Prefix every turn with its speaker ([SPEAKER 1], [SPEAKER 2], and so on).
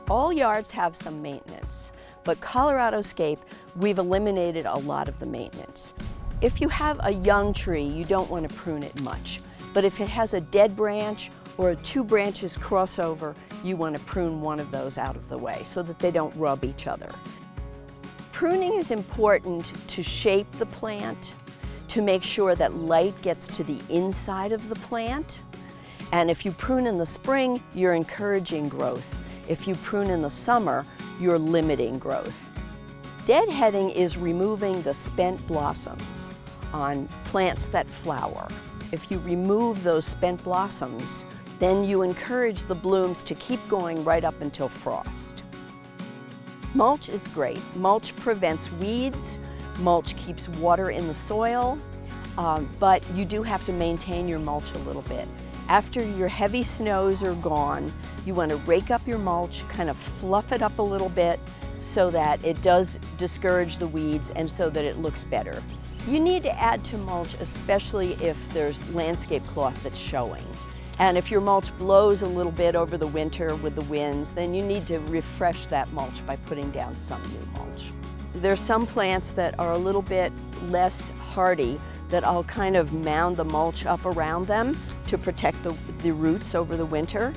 [SPEAKER 1] All yards have some maintenance, but ColoradoScape, we've eliminated a lot of the maintenance. If you have a young tree, you don't want to prune it much, but if it has a dead branch or two branches crossover, you want to prune one of those out of the way so that they don't rub each other. Pruning is important to shape the plant, to make sure that light gets to the inside of the plant. And if you prune in the spring, you're encouraging growth. If you prune in the summer, you're limiting growth. Deadheading is removing the spent blossoms on plants that flower. If you remove those spent blossoms, then you encourage the blooms to keep going right up until frost. Mulch is great. Mulch prevents weeds, mulch keeps water in the soil, but you do have to maintain your mulch a little bit. After your heavy snows are gone, you want to rake up your mulch, kind of fluff it up a little bit so that it does discourage the weeds and so that it looks better. You need to add to mulch, especially if there's landscape cloth that's showing. And if your mulch blows a little bit over the winter with the winds, then you need to refresh that mulch by putting down some new mulch. There's some plants that are a little bit less hardy that I'll kind of mound the mulch up around them to protect the roots over the winter.